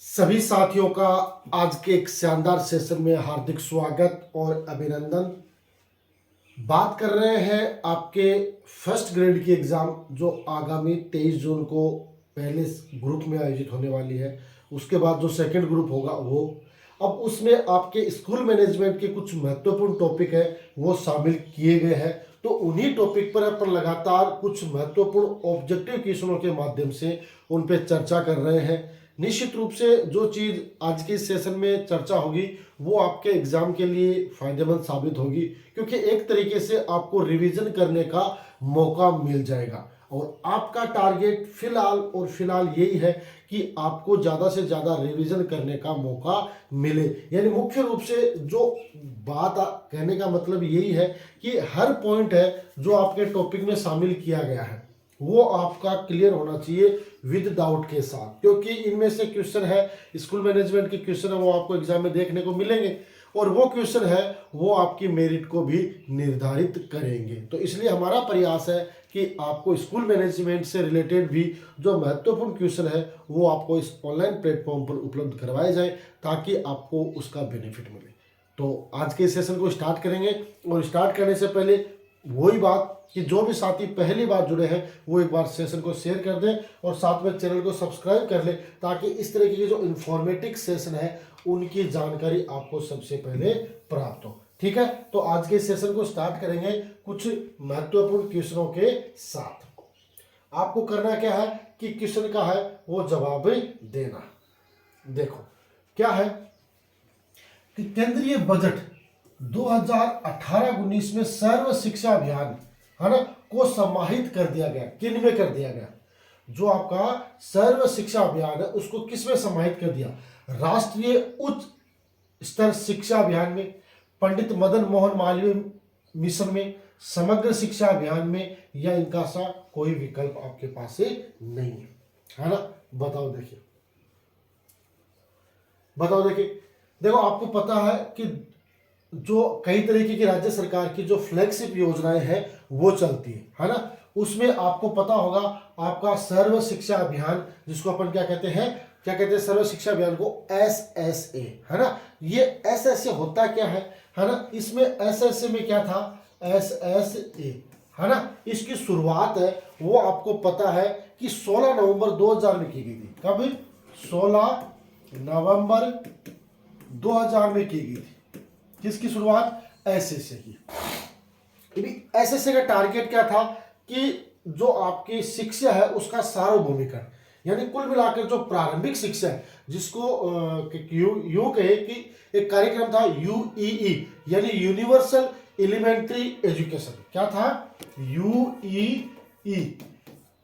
सभी साथियों का आज के एक शानदार सेशन में हार्दिक स्वागत और अभिनंदन। बात कर रहे हैं आपके फर्स्ट ग्रेड की एग्ज़ाम जो आगामी 23 जून को पहले ग्रुप में आयोजित होने वाली है। उसके बाद जो सेकंड ग्रुप होगा वो अब उसमें आपके स्कूल मैनेजमेंट के कुछ महत्वपूर्ण टॉपिक है वो शामिल किए गए हैं। तो उन्हीं टॉपिक पर अपन लगातार कुछ महत्वपूर्ण ऑब्जेक्टिव क्वेश्चनों के माध्यम से उन पर चर्चा कर रहे हैं। निश्चित रूप से जो चीज़ आज के सेशन में चर्चा होगी वो आपके एग्जाम के लिए फायदेमंद साबित होगी, क्योंकि एक तरीके से आपको रिवीजन करने का मौका मिल जाएगा। और आपका टारगेट फिलहाल यही है कि आपको ज़्यादा से ज़्यादा रिवीजन करने का मौका मिले। यानी मुख्य रूप से जो कहने का मतलब यही है कि हर पॉइंट है जो आपके टॉपिक में शामिल किया गया है वो आपका क्लियर होना चाहिए विद डाउट के साथ, क्योंकि इनमें से क्वेश्चन है स्कूल मैनेजमेंट के क्वेश्चन है वो आपको एग्जाम में देखने को मिलेंगे और वो क्वेश्चन है वो आपकी मेरिट को भी निर्धारित करेंगे। तो इसलिए हमारा प्रयास है कि आपको स्कूल मैनेजमेंट से रिलेटेड भी जो महत्वपूर्ण क्वेश्चन है वो आपको इस ऑनलाइन प्लेटफॉर्म पर उपलब्ध करवाए जाए ताकि आपको उसका बेनिफिट मिले। तो आज के सेशन को स्टार्ट करेंगे और स्टार्ट करने से पहले वही बात कि जो भी साथी पहली बार जुड़े हैं वो एक बार सेशन को शेयर कर दें और साथ में चैनल को सब्सक्राइब कर लें ताकि इस तरह के जो इन्फॉर्मेटिव सेशन है उनकी जानकारी आपको सबसे पहले प्राप्त हो। ठीक है, तो आज के सेशन को स्टार्ट करेंगे कुछ महत्वपूर्ण क्वेश्चनों के साथ। आपको करना क्या है कि क्वेश्चन का है वो जवाब देना। देखो क्या है कि केंद्रीय बजट 2018-19 में सर्व शिक्षा अभियान है ना को समाहित कर दिया गया। किन में कर दिया गया? जो आपका सर्व शिक्षा अभियान है उसको किस में समाहित कर दिया? राष्ट्रीय उच्च स्तर शिक्षा अभियान में, पंडित मदन मोहन मालवीय मिशन में, समग्र शिक्षा अभियान में, या इनका सा कोई विकल्प आपके पास नहीं है ना? बताओ देखिए देखो आपको पता है कि जो कई तरीके की राज्य सरकार की जो फ्लैगशिप योजनाएं हैं वो चलती है ना? उसमें आपको पता होगा आपका सर्व शिक्षा अभियान जिसको अपन क्या कहते हैं सर्व शिक्षा अभियान को SSA है ना? ये SSA होता क्या है ना? इसमें SSA में क्या था? SSA है ना? इसकी शुरुआत है वो आपको पता है कि 16 नवंबर 2000 में की गई थी। कब? 16 नवंबर 2000 में की गई थी। किसकी शुरुआत? SSA की। SSA का टारगेट क्या था कि जो आपकी शिक्षा है उसका सार्वभौमिकरण, यानी कुल मिलाकर जो प्रारंभिक शिक्षा है जिसको यूं कहे कि एक कार्यक्रम था UEE यानी यूनिवर्सल एलिमेंट्री एजुकेशन। क्या था? UEE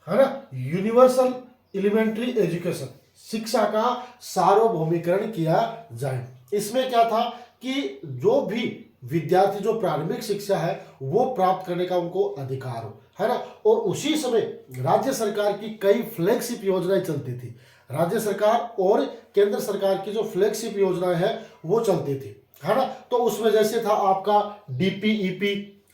है ना? यूनिवर्सल एलिमेंट्री एजुकेशन, शिक्षा का सार्वभौमिकरण किया जाए। इसमें क्या था कि जो भी विद्यार्थी जो प्रारंभिक शिक्षा है वो प्राप्त करने का उनको अधिकार हो, है ना? और उसी समय राज्य सरकार की कई फ्लैगशिप योजनाएं चलती थी। राज्य सरकार और केंद्र सरकार की जो फ्लैगशिप योजनाएं हैं वो चलती थी, है ना? तो उसमें जैसे था आपका DPEP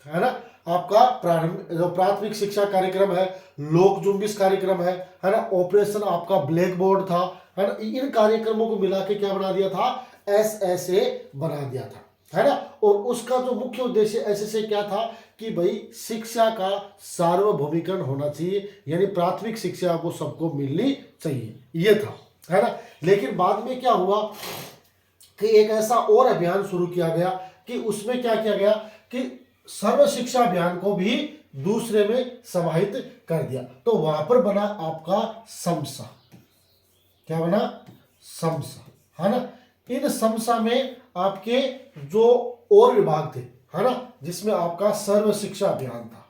है ना, आपका प्राथमिक शिक्षा कार्यक्रम है, लोक जुम्बिश कार्यक्रम है ना, ऑपरेशन आपका ब्लैक बोर्ड था, है ना? इन कार्यक्रमों को मिला के क्या बना दिया था? SSA बना दिया था, है ना? और उसका जो मुख्य उद्देश्य SSA क्या था कि भाई शिक्षा का सार्वभौमिकरण होना चाहिए, यानी प्राथमिक शिक्षा वो सबको मिलनी चाहिए, ये था, है ना? लेकिन बाद में क्या हुआ कि एक ऐसा और अभियान शुरू किया गया कि उसमें क्या किया गया कि सर्व शिक्षा अभियान को भी दूसरे में समाहित कर दिया। तो वहां पर बना आपका समसा। क्या बना? समसा, है ना? इन समसा में आपके जो और विभाग थे, है ना, जिसमें आपका सर्व शिक्षा अभियान था।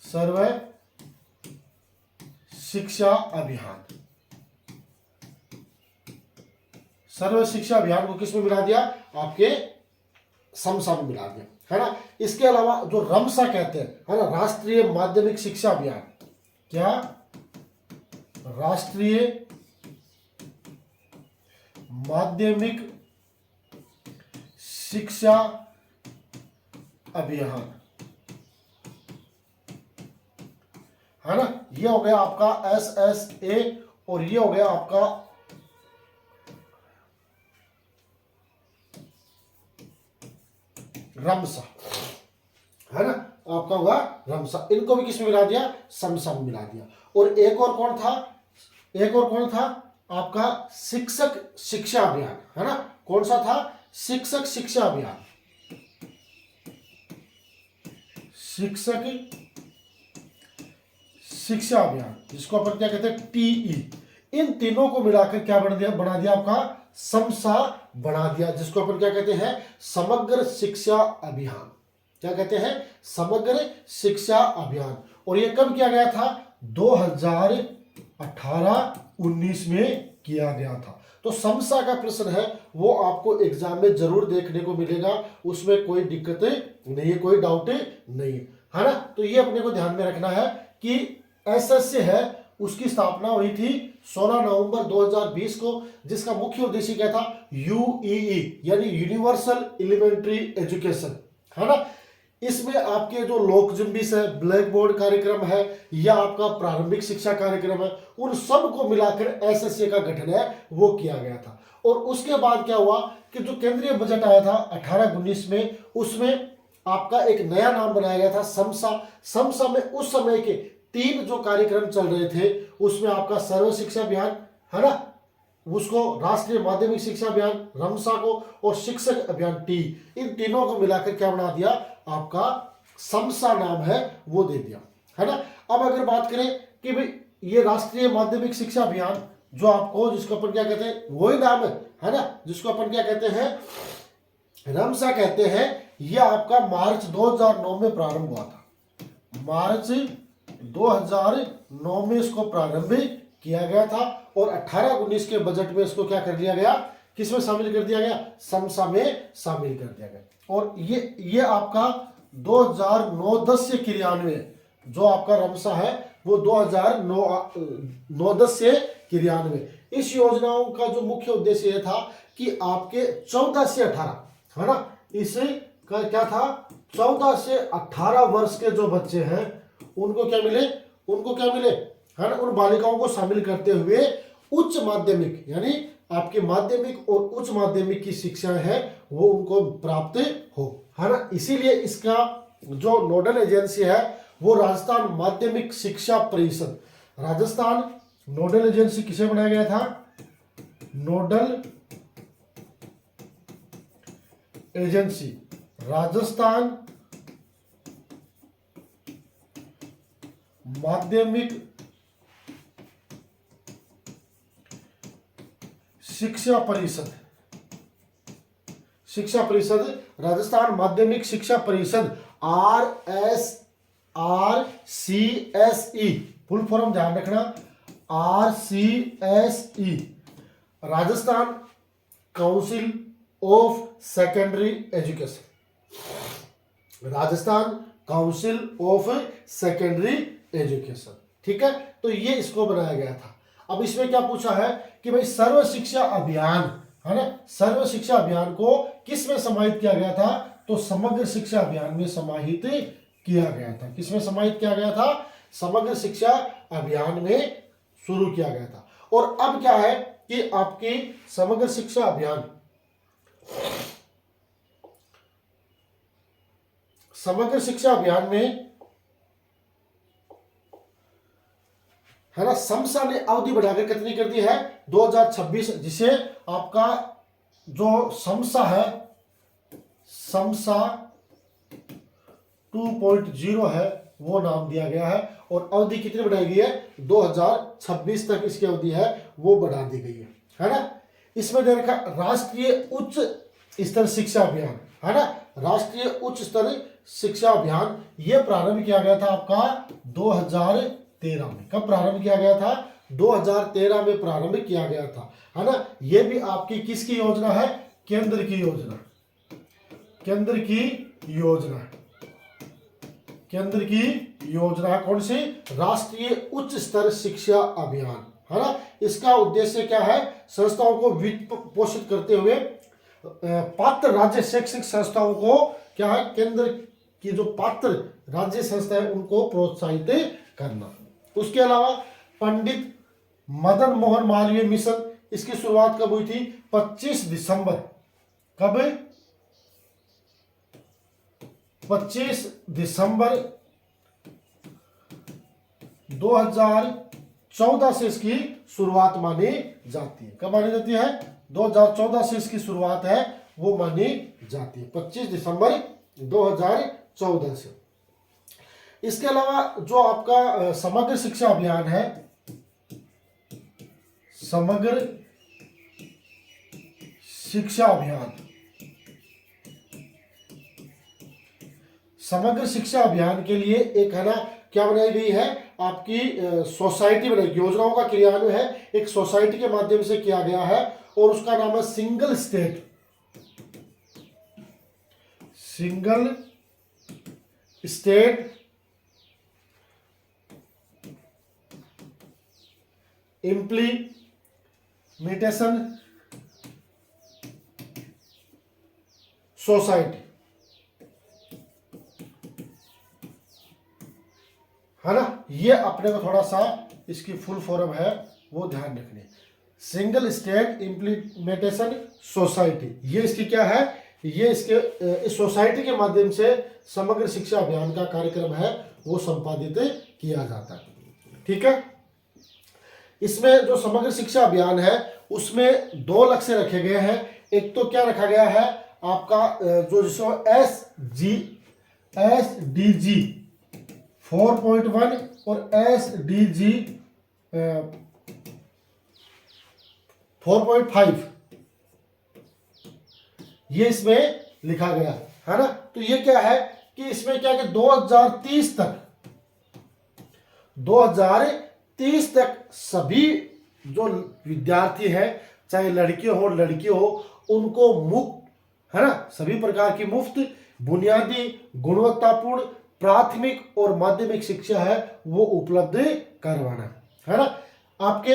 सर्व शिक्षा अभियान, सर्व शिक्षा अभियान को किस में मिला दिया? आपके समसा में मिला दिया, है ना? इसके अलावा जो रमसा कहते हैं, है ना, राष्ट्रीय माध्यमिक शिक्षा अभियान। क्या? राष्ट्रीय माध्यमिक शिक्षा अभियान, है ना? ये हो गया आपका SSA और ये हो गया आपका रमसा, है ना, आपका होगा रमसा। इनको भी किसमें मिला दिया, समसा में मिला दिया। और एक और कौन था, एक और कौन था आपका शिक्षक शिक्षा अभियान, है ना, कौन सा था, शिक्षक शिक्षा अभियान, शिक्षक शिक्षा अभियान, जिसको अपन क्या कहते हैं, टीई। इन तीनों को मिलाकर क्या बना दिया आपका समसा बना दिया, जिसको अपन क्या कहते हैं, समग्र शिक्षा अभियान। क्या कहते हैं, समग्र शिक्षा अभियान। और ये कब किया गया था, 2018-19 में किया गया था। तो समसा का प्रश्न है वो आपको एग्जाम में जरूर देखने को मिलेगा, उसमें कोई दिक्कत नहीं है, कोई डाउट नहीं है ना। तो ये अपने को ध्यान में रखना है कि एसएससी है उसकी स्थापना हुई थी 16 नवंबर 2020 को, जिसका मुख्य उद्देश्य क्या था, यूईई यानी यूनिवर्सल एलिमेंट्री एजुकेशन, है ना। इसमें आपके जो लोकजुम्बिस है, ब्लैक बोर्ड कार्यक्रम है या आपका प्रारंभिक शिक्षा कार्यक्रम है, उन सब को मिलाकर एसएससी का गठन है वो किया गया था। और उसके बाद क्या हुआ कि जो केंद्रीय बजट आया था 18-19 में, उसमें आपका एक नया नाम बनाया गया था समसा। समसा में उस समय के 3 जो कार्यक्रम चल रहे थे, उसमें आपका सर्व शिक्षा अभियान, है ना, उसको राष्ट्रीय माध्यमिक शिक्षा अभियान रमसा को, और शिक्षक अभियान टी, इन तीनों को मिलाकर क्या बना दिया, आपका समसा नाम है वो दे दिया, है ना। अब अगर बात करें कि भाई ये राष्ट्रीय माध्यमिक शिक्षा अभियान जो आपको, जिसको अपन क्या कहते हैं, वही नाम है ना, जिसको अपन क्या कहते हैं, रमसा कहते हैं, ये आपका मार्च 2009 में प्रारंभ हुआ था। मार्च 2009 में इसको प्रारंभ किया गया था, और 18-19 के बजट में इसको क्या कर लिया गया, किसमें शामिल कर दिया गया, समसा में शामिल कर दिया गया। और ये आपका 2009-10 से क्रियान्वयन, जो आपका रमसा है वो 2009-10 से क्रियान्वयन। इस योजनाओं का जो मुख्य उद्देश्य ये था कि आपके 14 से 18, है ना, इसे क्या था, 14 से 18 वर्ष के जो बच्चे हैं उनको क्या मिले, है ना, उन बालिकाओं को शामिल करते हुए उच्च माध्यमिक यानी आपके माध्यमिक और उच्च माध्यमिक की शिक्षा है वो उनको प्राप्त हो, है ना। इसीलिए इसका जो नोडल एजेंसी है वो राजस्थान माध्यमिक शिक्षा परिषद, राजस्थान नोडल एजेंसी किसे बनाया गया था, नोडल एजेंसी राजस्थान माध्यमिक शिक्षा परिषद, राजस्थान माध्यमिक शिक्षा परिषद, RCSE, फुल फॉर्म ध्यान रखना, RCSE, Rajasthan council of secondary education, Rajasthan council of secondary education, ठीक है। तो ये इसको बनाया गया था। अब इसमें क्या पूछा है कि भाई सर्व शिक्षा अभियान, है ना, सर्व शिक्षा अभियान को किस में समाहित किया गया था, तो समग्र शिक्षा अभियान में समाहित किया गया था। किसमें समाहित किया गया था, समग्र शिक्षा अभियान में शुरू किया गया था। और अब क्या है कि आपकी समग्र शिक्षा अभियान, समग्र शिक्षा अभियान में, है ना, समसा ने अवधि बढ़ाकर कितनी कर दी है, 2026, जिसे आपका जो समसा है, समसा 2.0 है वो नाम दिया गया है। और अवधि कितनी बढ़ाई गई है, 2026 तक इसकी अवधि है वो बढ़ा दी गई है ना। इसमें दे रखा राष्ट्रीय उच्च स्तर शिक्षा अभियान, है ना, राष्ट्रीय उच्च स्तर शिक्षा अभियान, ये प्रारंभ किया गया था आपका 2013 में। कब प्रारंभ किया गया था, 2013 में प्रारंभ किया गया था, है ना। ये भी आपकी किसकी योजना है, केंद्र की योजना, केंद्र की योजना, केंद्र की योजना, कौन सी, राष्ट्रीय उच्च स्तर शिक्षा अभियान, है ना। इसका उद्देश्य क्या है, संस्थाओं को वित्त पोषित करते हुए पात्र राज्य शैक्षिक संस्थाओं को क्या है, केंद्र की जो पात्र राज्य संस्था है उनको प्रोत्साहित करना। उसके अलावा पंडित मदन मोहन मालवीय मिशन, इसकी शुरुआत कब हुई थी, 25 दिसंबर, कब, 25 दिसंबर 2014 से इसकी शुरुआत मानी जाती है। कब मानी जाती है? 2014 से इसकी शुरुआत है वो मानी जाती है, 25 दिसंबर 2014 से। इसके अलावा जो आपका समग्र शिक्षा अभियान है, समग्र शिक्षा अभियान, समग्र शिक्षा अभियान के लिए एक है ना क्या बनाई गई है, आपकी सोसाइटी बनाई, योजनाओं का क्रियान्वयन है एक सोसाइटी के माध्यम से किया गया है और उसका नाम है सिंगल स्टेट इम्प्लीमेंटेशन सोसाइटी, है ना। ये अपने को थोड़ा सा इसकी फुल फॉर्म है वो ध्यान रखनी, सिंगल स्टेट इम्प्लीमेंटेशन सोसाइटी। ये इसकी क्या है, ये इसके इस सोसाइटी के माध्यम से समग्र शिक्षा अभियान का कार्यक्रम है वो संपादित किया जाता है। ठीक है। इसमें जो समग्र शिक्षा अभियान है उसमें 2 लक्ष्य रखे गए हैं। एक तो क्या रखा गया है आपका जो जिसको SDG 4.1 और SDG 4.5 ये इसमें लिखा गया है ना। तो ये क्या है कि इसमें क्या कि 2030 तक सभी जो विद्यार्थी हैं, चाहे लड़के हो लड़की हो, उनको मुफ्त, है ना, सभी प्रकार की मुफ्त बुनियादी गुणवत्तापूर्ण प्राथमिक और माध्यमिक शिक्षा है वो उपलब्ध करवाना, है ना। आपके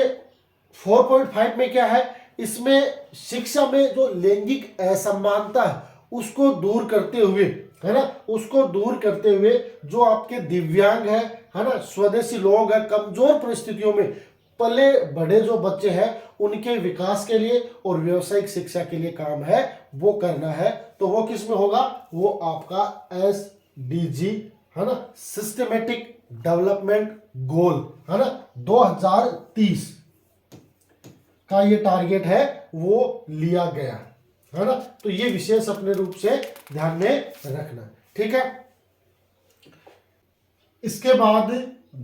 4.5 में क्या है, इसमें शिक्षा में जो लैंगिक असमानता है उसको दूर करते हुए, है ना, उसको दूर करते हुए जो आपके दिव्यांग है ना, स्वदेशी लोग हैं, कमजोर परिस्थितियों में पले बड़े जो बच्चे हैं उनके विकास के लिए और व्यावसायिक शिक्षा के लिए काम है वो करना है। तो वो किस में होगा, वो आपका SDG, है ना, सिस्टमेटिक डेवलपमेंट गोल, है ना, 2030 का ये टारगेट है वो लिया गया, है ना। तो ये विशेष अपने रूप से ध्यान में रखना, ठीक है। इसके बाद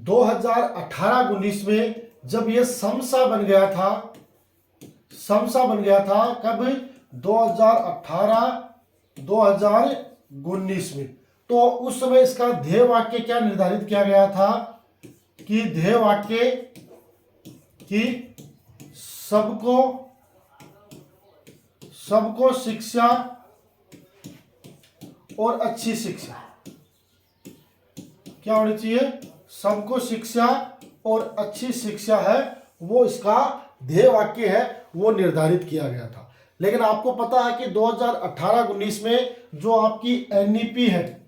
2018-19 में जब ये समसा बन गया था, कब, 2018-2019 में, तो उस समय इसका ध्येय वाक्य क्या निर्धारित किया गया था कि ध्येय वाक्य कि सबको शिक्षा और अच्छी शिक्षा, क्या होनी चाहिए, सबको शिक्षा और अच्छी शिक्षा है वो इसका ध्येय वाक्य है वो निर्धारित किया गया था। लेकिन आपको पता है कि 2018-19 में जो आपकी NEP है,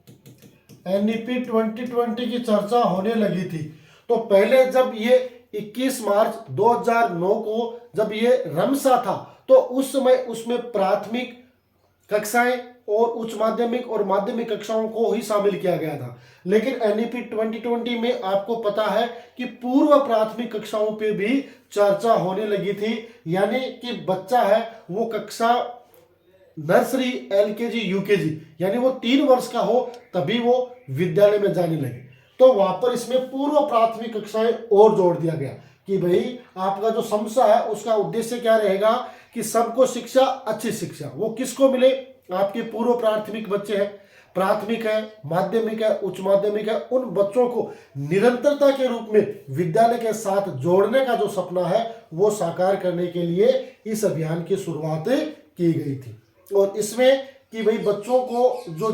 NEP 2020 की चर्चा होने लगी थी, तो पहले जब ये 21 मार्च 2009 को जब ये रमसा था तो उस समय उसमें प्राथमिक कक्षाएं और उच्च माध्यमिक और माध्यमिक कक्षाओं को ही शामिल किया गया था। लेकिन NEP 2020 में आपको पता है कि पूर्व प्राथमिक कक्षाओं पे भी चर्चा होने लगी थी, यानी कि बच्चा है वो कक्षा नर्सरी, LKG, UKG यानी वो 3 वर्ष का हो तभी वो विद्यालय में जाने लगे। तो वहां पर इसमें पूर्व प्राथमिक कक्षाएं और जोड़ दिया गया कि भाई आपका जो समसा है उसका उद्देश्य क्या रहेगा कि सबको शिक्षा, अच्छी शिक्षा वो किसको मिले, आपके पूर्व प्राथमिक बच्चे हैं, प्राथमिक है, माध्यमिक है, उच्च माध्यमिक है, उन बच्चों को निरंतरता के रूप में विद्यालय के साथ जोड़ने का जो सपना है वो साकार करने के लिए इस अभियान की शुरुआत की गई थी। और इसमें कि भाई बच्चों को जो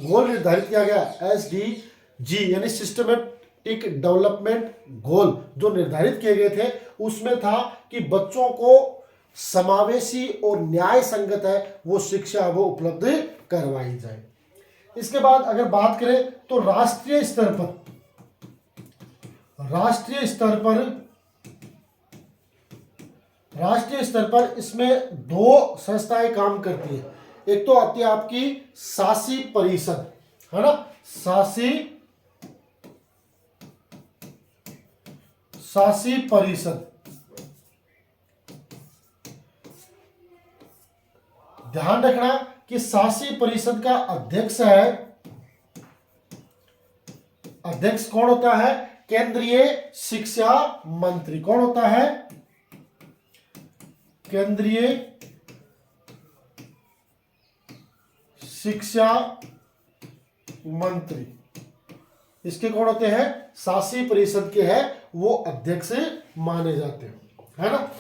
गोल निर्धारित किया गया SDG यानी सिस्टमेटिक डेवलपमेंट गोल जो निर्धारित किए गए थे उसमें था कि बच्चों को समावेशी और न्याय संगत है वो शिक्षा वो उपलब्ध करवाई जाए। इसके बाद अगर बात करें तो राष्ट्रीय स्तर पर इसमें 2 संस्थाएं काम करती है। एक तो आती है आपकी शासी परिषद, है ना, शासी परिषद। ध्यान रखना कि शासी परिषद का अध्यक्ष कौन होता है? केंद्रीय शिक्षा मंत्री। कौन होता है? केंद्रीय शिक्षा मंत्री। इसके कौन होते हैं? शासी परिषद के हैं वो अध्यक्ष माने जाते हैं, है ना।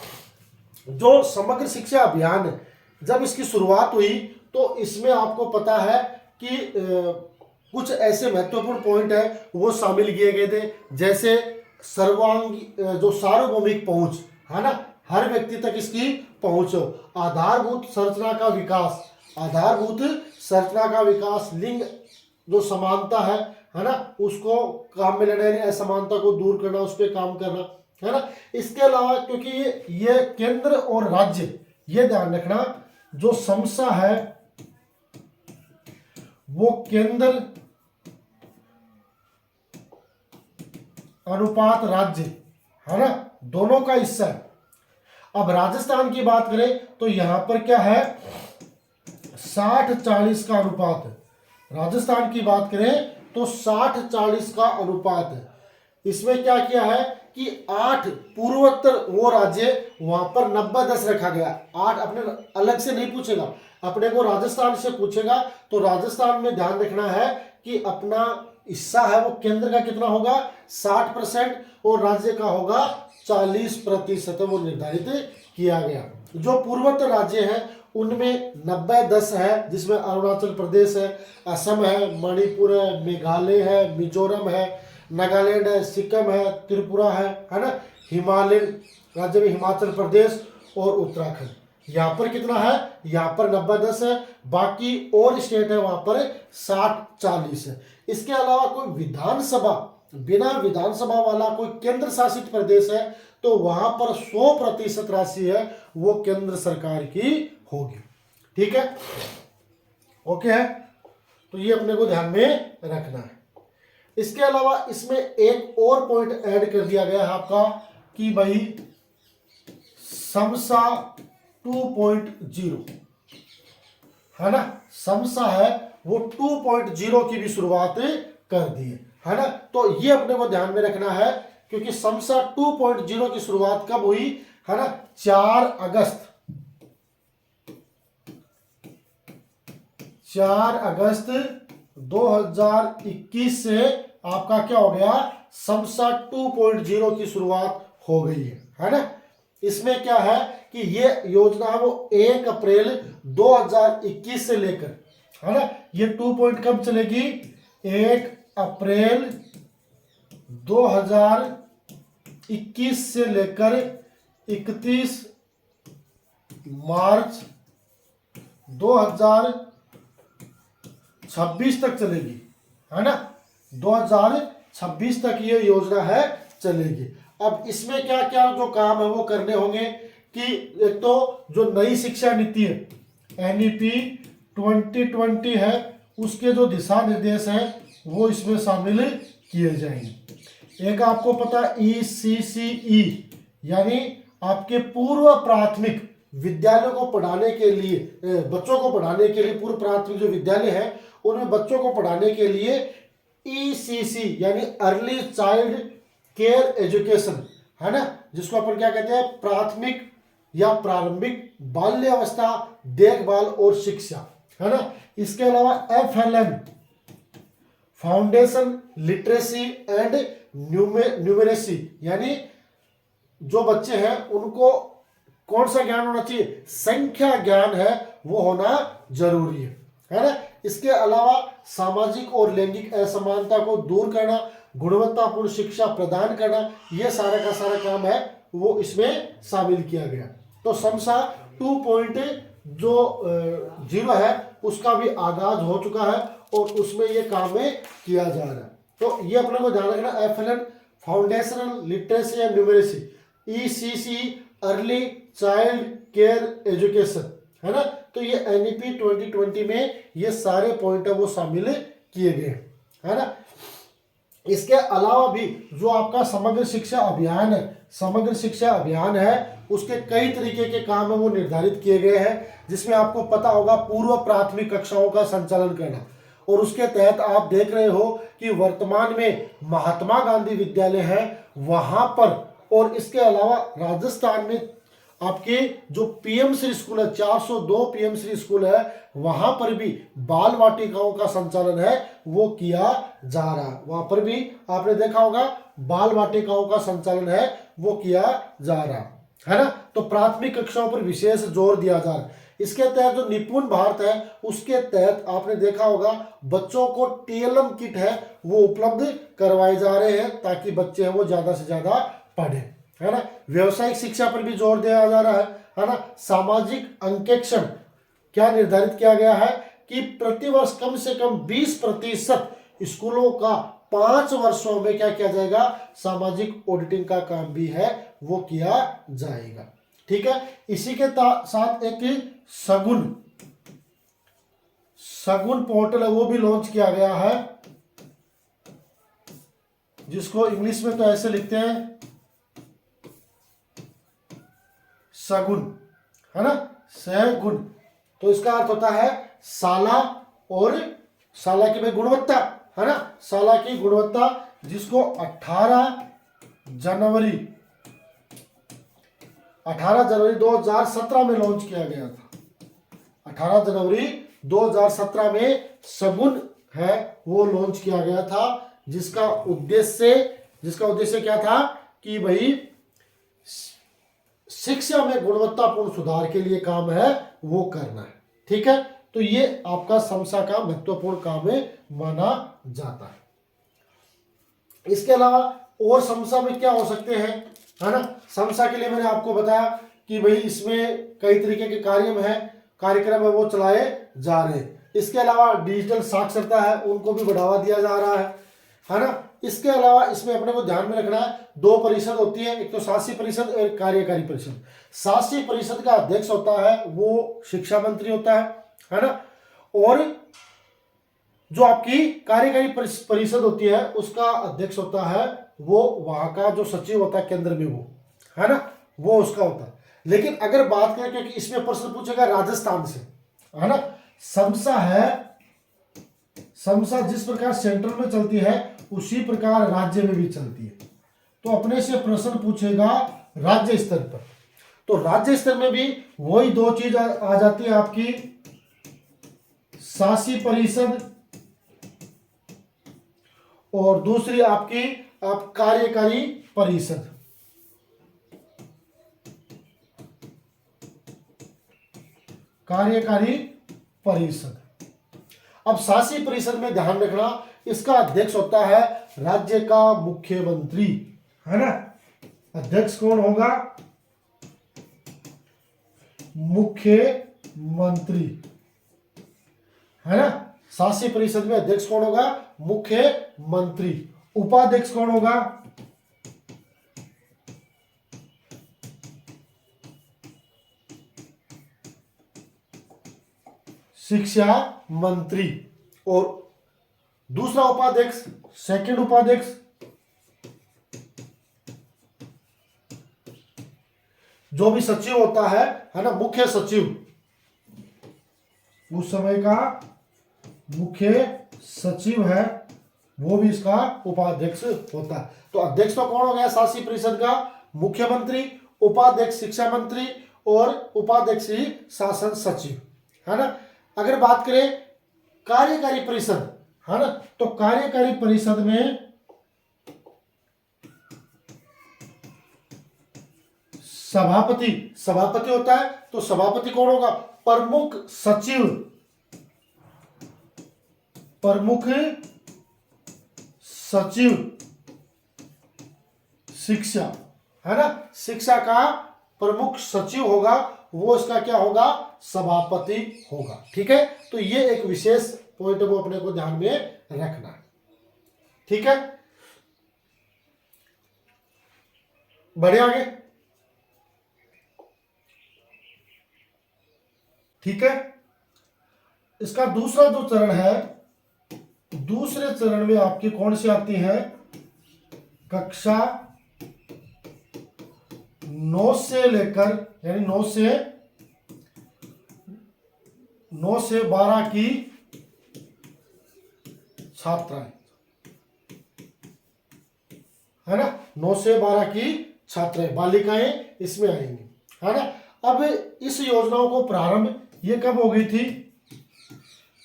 जो समग्र शिक्षा अभियान है, जब इसकी शुरुआत हुई तो इसमें आपको पता है कि कुछ ऐसे महत्वपूर्ण पॉइंट है वो शामिल किए गए थे, जैसे जो सार्वभौमिक पहुंच, है ना, हर व्यक्ति तक इसकी पहुंच हो, आधारभूत संरचना का विकास, लिंग जो समानता है ना, उसको काम में लेना, असमानता को दूर करना, उस पर काम करना, है ना। इसके अलावा क्योंकि ये केंद्र और राज्य, ये ध्यान रखना, जो समसा है वो केंद्र अनुपात राज्य, है ना, दोनों का हिस्सा है। अब राजस्थान की बात करें तो यहां पर क्या है? 60-40 का अनुपात है। राजस्थान की बात करें तो 60-40 का अनुपात है। इसमें क्या किया है कि 8 पूर्वोत्तर वो राज्य, वहां पर 90-10 रखा गया। 8 अपने अलग से नहीं पूछेगा, अपने को राजस्थान से पूछेगा। तो राजस्थान में ध्यान रखना है कि अपना हिस्सा है वो केंद्र का कितना होगा? 60% और राज्य का होगा 40%, वो निर्धारित किया गया। जो पूर्वोत्तर राज्य हैं उनमें 90-10 है, जिसमें अरुणाचल प्रदेश है, असम है, मणिपुर है, मेघालय है, मिजोरम है, नागालैंड है, सिक्किम है, त्रिपुरा है ना, हिमालय राज्य में हिमाचल प्रदेश और उत्तराखंड। यहाँ पर कितना है? यहाँ पर 90-10 है, बाकी और स्टेट है वहां पर 60-40 है। इसके अलावा कोई बिना विधानसभा वाला कोई केंद्र शासित प्रदेश है तो वहां पर 100% राशि है वो केंद्र सरकार की होगी। ठीक है, ओके है, तो ये अपने को ध्यान में रखना है। इसके अलावा इसमें एक और पॉइंट ऐड कर दिया गया है आपका कि भाई समसा 2.0, है ना, समसा है वो 2.0 की भी शुरुआत कर दी है ना। तो ये अपने को ध्यान में रखना है क्योंकि समसा 2.0 की शुरुआत कब हुई, है ना? 4 अगस्त 2021 से आपका क्या हो गया? समसा 2.0 की शुरुआत हो गई है ना। इसमें क्या है कि ये योजना है वो 1 अप्रैल 2021 से लेकर, है ना, ये 2 कब चलेगी? 1 अप्रैल 2021 से लेकर 31 मार्च 2026 तक चलेगी, है ना। 2026 तक ये योजना है चलेगी। अब इसमें क्या क्या जो काम है वो करने होंगे कि एक तो जो नई शिक्षा नीति है NEP 2020 है, उसके जो दिशा निर्देश हैं वो इसमें शामिल किए जाएंगे। एक आपको पता ECCE यानी आपके पूर्व प्राथमिक विद्यालयों को पढ़ाने के लिए, बच्चों को पढ़ाने के लिए, पूर्व प्राथमिक जो विद्यालय है उनमें बच्चों को पढ़ाने के लिए ECC यानी अर्ली चाइल्ड केयर एजुकेशन, है ना, जिसको अपन क्या कहते हैं? प्राथमिक या प्रारंभिक बाल्यावस्था देखभाल और शिक्षा, है ना। इसके अलावा FLN foundation literacy and numeracy यानी जो बच्चे हैं उनको कौन सा ज्ञान होना चाहिए? संख्या ज्ञान है वो होना जरूरी है ना। इसके अलावा सामाजिक और लैंगिक असमानता को दूर करना, गुणवत्तापूर्ण शिक्षा प्रदान करना, यह सारा का सारा काम है वो इसमें शामिल किया गया। तो समसा 2.0 है उसका भी आगाज हो चुका है और उसमें ये काम में किया जा रहा है। तो ये अपने को ध्यान रखना, FLN foundational literacy and numeracy, ECC early child care education, है ना। तो ये NEP 2020 में ये सारे पॉइंट है वो शामिल किए गए, है ना। इसके अलावा भी जो आपका समग्र शिक्षा अभियान है, समग्र शिक्षा अभियान है, उसके कई तरीके के काम है वो निर्धारित किए गए हैं, जिसमें आपको पता होगा पूर्व प्राथमिक कक्षाओं का संचालन करना, और उसके तहत आप देख रहे हो कि वर्तमान में महात्मा गांधी विद्यालय है वहां पर, और इसके अलावा राजस्थान में आपके जो पीएम श्री स्कूल है, 402 पीएम श्री स्कूल है, वहां पर भी बाल वाटिकाओं का संचालन है वो किया जा रहा है। वहां पर भी आपने देखा होगा बाल वाटिकाओं का संचालन है वो किया जा रहा है ना। तो प्राथमिक कक्षाओं पर विशेष जोर दिया जा रहा है। इसके तहत जो निपुण भारत है उसके तहत आपने देखा होगा बच्चों को टीएलएम किट है वो उपलब्ध करवाए जा रहे हैं ताकि बच्चे हैं वो ज्यादा से ज्यादा पढ़े, है ना। व्यवसायिक शिक्षा पर भी जोर दिया जा रहा है ना। सामाजिक अंकेक्षण क्या निर्धारित किया गया है कि प्रतिवर्ष कम से कम 20% स्कूलों का 5 वर्षों में क्या किया जाएगा, सामाजिक ऑडिटिंग का काम भी है वो किया जाएगा, ठीक है। इसी के साथ एक सगुन पोर्टल है वो भी लॉन्च किया गया है, जिसको इंग्लिश में तो ऐसे लिखते हैं सगुन, है ना, सगुन। तो इसका अर्थ होता है साला, और साला की भाई गुणवत्ता, है ना, साला की गुणवत्ता, जिसको 18 जनवरी 2017 में लॉन्च किया गया था। 18 जनवरी 2017 में सगुन है वो लॉन्च किया गया था, जिसका उद्देश्य क्या था कि भाई शिक्षा में गुणवत्तापूर्ण सुधार के लिए काम है वो करना है, ठीक है। तो ये आपका समसा का महत्वपूर्ण काम है माना जाता है। इसके अलावा और समसा में क्या हो सकते हैं, है ना। समसा के लिए मैंने आपको बताया कि भाई इसमें कई तरीके के कार्यक्रम है वो चलाए जा रहे हैं। इसके अलावा डिजिटल साक्षरता है उनको भी बढ़ावा दिया जा रहा है ना। इसके अलावा इसमें अपने को ध्यान में रखना है 2 परिषद होती है, एक तो शासी परिषद और एक कार्यकारी परिषद। शासी परिषद का अध्यक्ष होता है वो शिक्षा मंत्री होता है ना, और जो आपकी कार्यकारी परिषद होती है उसका अध्यक्ष होता है वो वहां का जो सचिव होता है केंद्र में, वो है ना, वो उसका होता है। लेकिन अगर बात करें, क्योंकि इसमें प्रश्न पूछेगा राजस्थान से, है ना, समसा जिस प्रकार सेंट्रल में चलती है उसी प्रकार राज्य में भी चलती है। तो अपने से प्रश्न पूछेगा राज्य स्तर पर, तो राज्य स्तर में भी वही 2 चीज आ जाती है आपकी, शासी परिषद और दूसरी आपकी कार्यकारी परिषद। कार्यकारी परिषद। अब शासी परिषद में ध्यान रखना, इसका अध्यक्ष होता है राज्य का मुख्यमंत्री, है ना। अध्यक्ष कौन होगा, मुख्यमंत्री, है ना। शासी परिषद में अध्यक्ष कौन होगा, मुख्यमंत्री। उपाध्यक्ष कौन होगा, शिक्षा मंत्री। और दूसरा उपाध्यक्ष, सेकंड उपाध्यक्ष, जो भी सचिव होता है ना, मुख्य सचिव, उस समय का मुख्य सचिव है वो भी इसका उपाध्यक्ष होता है। तो अध्यक्ष तो कौन हो गया शासी परिषद का, मुख्यमंत्री, उपाध्यक्ष शिक्षा मंत्री और उपाध्यक्ष ही शासन सचिव, है ना। अगर बात करें कार्यकारी परिषद, है ना, तो कार्यकारी परिषद में सभापति होता है। तो सभापति कौन होगा, प्रमुख सचिव शिक्षा, है ना, शिक्षा का प्रमुख सचिव होगा वो इसका क्या होगा, सभापति होगा, ठीक है। तो ये एक विशेष पॉइंट वो अपने को ध्यान में रखना है, ठीक है। बढ़े आगे, ठीक है। इसका दूसरा जो चरण है दूसरे चरण में आपकी कौन सी आती है, कक्षा 9 से लेकर यानी 9 से 12 की छात्राएं, है ना, 9 से 12 की छात्राएं बालिकाएं इसमें आएंगी, है ना। अब इस योजनाओं को प्रारंभ ये कब हो गई थी,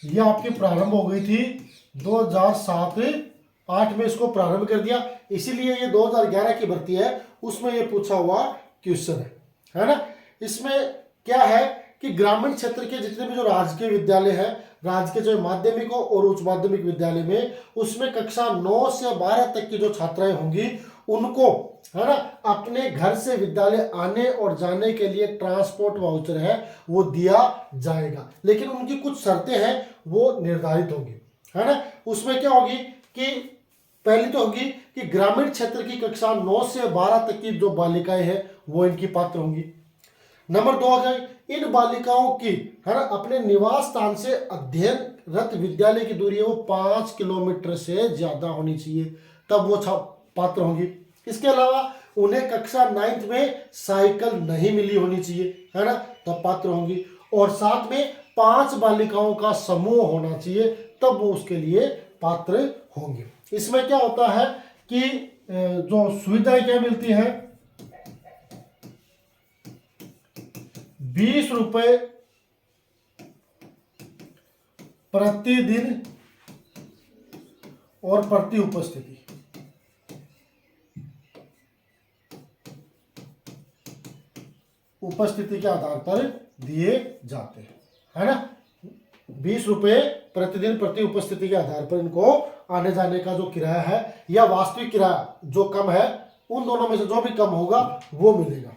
ये आपकी प्रारंभ हो गई थी 2007-8 में इसको प्रारंभ कर दिया, इसीलिए ये 2011 की भर्ती है, उसमें ये पूछा हुआ क्वेश्चन है ना। इसमें क्या है कि ग्रामीण क्षेत्र के जितने भी जो राजकीय विद्यालय है, राजकीय जो माध्यमिक और उच्च माध्यमिक विद्यालय में, उसमें कक्षा 9 से 12 तक की जो छात्राएं होंगी उनको, है ना, अपने घर से विद्यालय आने और जाने के लिए ट्रांसपोर्ट वाउचर है वो दिया जाएगा, लेकिन उनकी कुछ शर्तें हैं वो निर्धारित होंगी, है ना। उसमें क्या होगी कि पहली तो होगी कि ग्रामीण क्षेत्र की कक्षा 9 से 12 तक की जो बालिकाएं हैं वो इनकी पात्र होंगी। नंबर 2 हो जाए, इन बालिकाओं की, है ना, अपने निवास स्थान से अध्ययनरत विद्यालय की दूरी है वो 5 किलोमीटर से ज्यादा होनी चाहिए, तब वो पात्र होंगी। इसके अलावा उन्हें कक्षा 9 में साइकिल नहीं मिली होनी चाहिए, है ना, तब पात्र होंगी। और साथ में 5 बालिकाओं का समूह होना चाहिए, तब वो उसके लिए पात्र होंगे। इसमें क्या होता है कि जो सुविधाएं क्या मिलती हैं, 20 रुपए प्रतिदिन और प्रति उपस्थिति, उपस्थिति के आधार पर दिए जाते हैं, है ना। 20 रुपए प्रतिदिन प्रति उपस्थिति के आधार पर इनको आने जाने का जो किराया है या वास्तविक किराया जो कम है, उन दोनों में से जो भी कम होगा वो मिलेगा,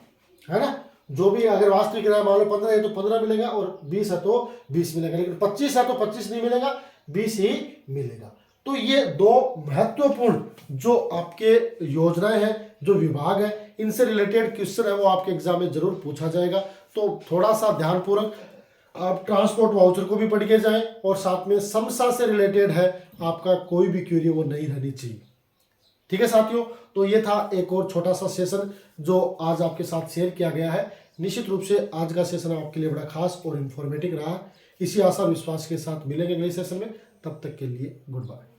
है ना। जो भी अगर वास्तविक किराया मान लो 15 है तो 15 मिलेगा, और 20 है तो 20 मिलेगा, लेकिन 25 है तो 25 नहीं मिलेगा, 20 ही मिलेगा। तो ये 2 महत्वपूर्ण जो आपके योजनाएं हैं, जो विभाग है, इनसे रिलेटेड क्वेश्चन है वो आपके एग्जाम में जरूर पूछा जाएगा। तो थोड़ा सा ध्यानपूर्वक आप ट्रांसपोर्ट वाउचर को भी पढ़ के जाएं, और साथ में समसा से रिलेटेड है आपका कोई भी क्वेरी वो नहीं रहनी चाहिए। ठीक है साथियों, तो ये था एक और छोटा सा सेशन जो आज आपके साथ शेयर किया गया है। निश्चित रूप से आज का सेशन आपके लिए बड़ा खास और इन्फॉर्मेटिव रहा। इसी आशा विश्वास के साथ मिलेंगे अगले सेशन में, तब तक के लिए गुड बाय।